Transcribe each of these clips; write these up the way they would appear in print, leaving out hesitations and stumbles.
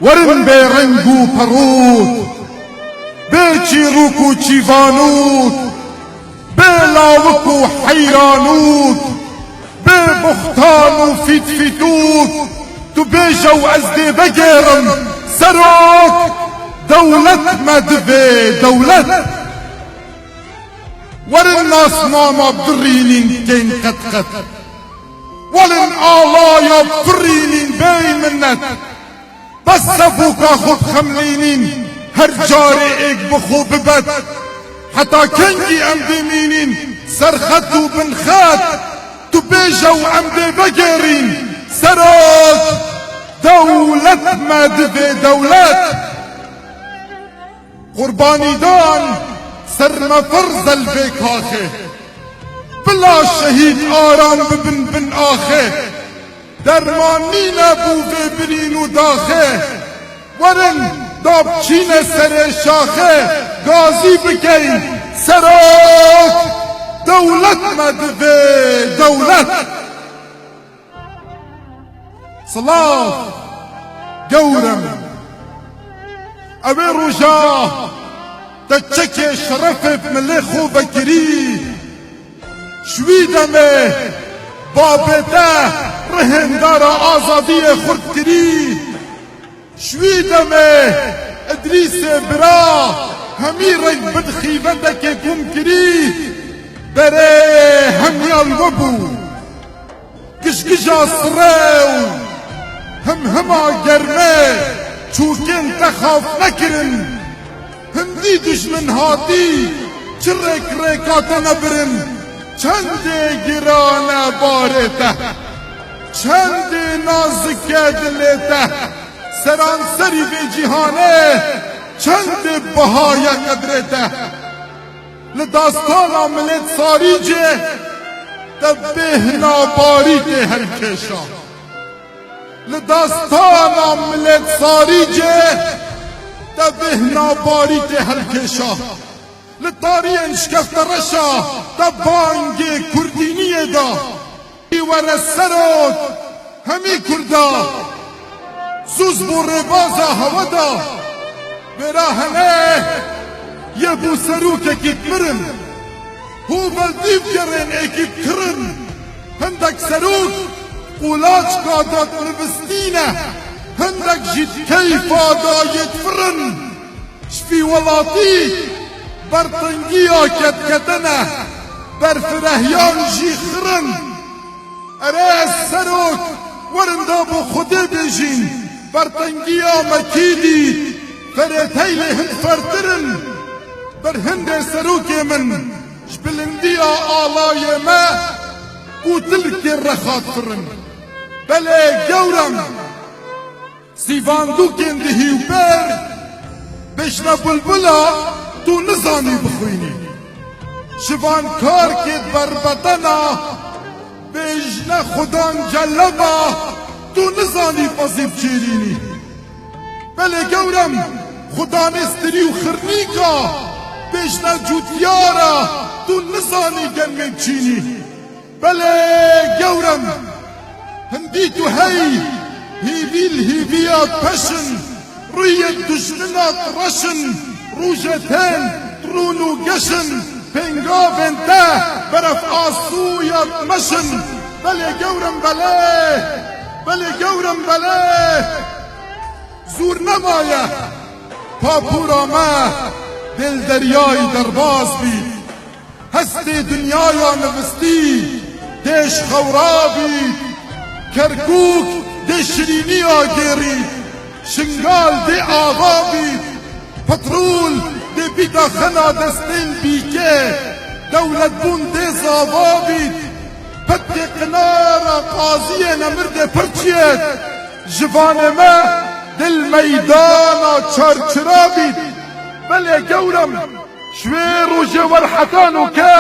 ورن بێ ڕنگ و پەڕوت بێ چیرۆک و چیڤانوت بێ لاوک و حەیرانوت بێ بوختان و فیتفیتوت تو بێژە و ئەس دێ بەگێڕم سەرۆک دەوڵەتمە دەبێ دەوڵەت ورن ناسنامە بڕینین تێن قەتقەت ولن ئاڵایە بڕینین بێی منەت بەس سەبووکە خۆت خەملینین هەر جارێک بخۆ ببەت حتا کەنگی ئەم بمینین سەرخەت و بنخەت تو بێژە و ئەم دێ بەگێڕین سەرۆک دەوڵەتمە دەبێ دەوڵەت قوربانیدان سەرمەفەرزەل بێ کاخێ بلا شەهید ئارام ببن بن ئاخێ دەرمانی نەبوو بێ برین و داخێ وەرن دابچینە سەرێ شاخێ گازی بکەین سەرۆک دەوڵەتمە دەبێ دەوڵەت سڵاو گەورم ئەوێ ڕۆژا دەچەکێ شەرەفێ ملێ خۆ بەگری شوی دەمێ بابێتە ڕهێندارە ئازادیە خوردکری شوی دەمێ ئەدریسێ برا هەمی ڕێک بدخی بەندەکێ گوم کری بەرێ هەمیان وەبوو گشگژا سڕێ و هەمهەما گەرمێ چووکێن تەخاف نەکردن هەندی دژمن هاتی چڕێک ڕێکاتە نەبرن چەندێ گرانە بارێتە چەندێ نازکە دلێتە سەرانسەری بێجیهانێ چەندێ بەهایە قەدرێتە لە داستانە ملێت ساریجێ دەبێهنا باریتێ هەرکێشا لە داستانە ملێت ساریجێ دەبێهنا باریتێ هەرکێشا لە تاریەن شکەفتە ڕەشا دە بانگێ کوردینیەدا وەرە سەرۆک هەمی کووردا سوز بۆ ڕێبازە هەوەدا بێرا هەنێ یەبوو سەرۆکێکیت مرن هوو بەلدیف گەڕێن ئێکیت کرن هەندێک سەرۆک قولاچ کادات نوستینە هەندێک ژیت کەیفا دایەت فرن شفی وەڵاتی بەرتەنگیە کەتکەتەنە بەرفرەهیان ژی خرن ئەرێ سەرۆک وەرندا بۆ خودێ بێژین بەرتەنگیە مەکیدی فەرێتەی لێ هەند فەرترن بەر هەندێ سەرۆکێ من شبلندیە ئاڵایێ مە و تلکێ ڕەخات فرن بەلێ گەورم سیڤاندووکێن دهی و بەر بێشنە بولبولا تو نزانی بخوینی شوان کار کێت بربەتەنا بێژنە خودان جەلەبا تو نزانی پەزی بچێرینی بەلێ گەورم خودانێستری و خرنیکا بێژنە جووتیارە تو نزانی گەنمێ چینی بەلێ گەورم هەندی تو هەی هیویل هیویە پەشن ڕوویە دژمنات ڕەشن ڕوژەتێن ڕون و گەشن پێنگاوێن تە بەرەف ئاسوویە مەشن بەلێ گەورم بەلێ بەلێ گەورم بەلێ زوور نەمایە پاپورامە دل دەریای دەرباز بی هەستێ دنیایا نوستی دێش خەورا بی کەرکووک دێ شرینیە گێڕی شنگال دێ ئاوا بی پەترول دێ بیتە خەنا دەستێن بیکێ دەولەت بوون دێ زاوا بیت پەتێ قنارە قازیە نەمردێ پرچێت ژڤانێمە دل مەیدانە چارچرا بیت بەلێ گەورم شوێ ڕۆژێ وەرحەتان و کە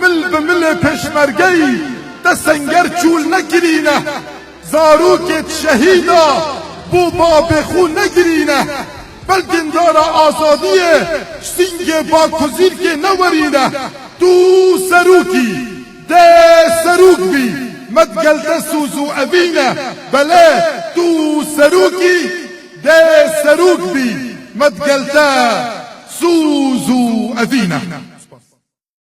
مل بملێ پێشمەرگەی دەسەنگەر چول نەگرینە زاروکێت شەهیدا بۆ بابێخوو نەگرینە بەلگندارە ئازادیە سینگێ باکوزیرکێ نەوەرینە تو سەروکی دێ سەروک بی مەدگەلتە سوز و ئەڤینە بەلێ تو سەروکی دي سروق بي متقلتا سوزو أذينا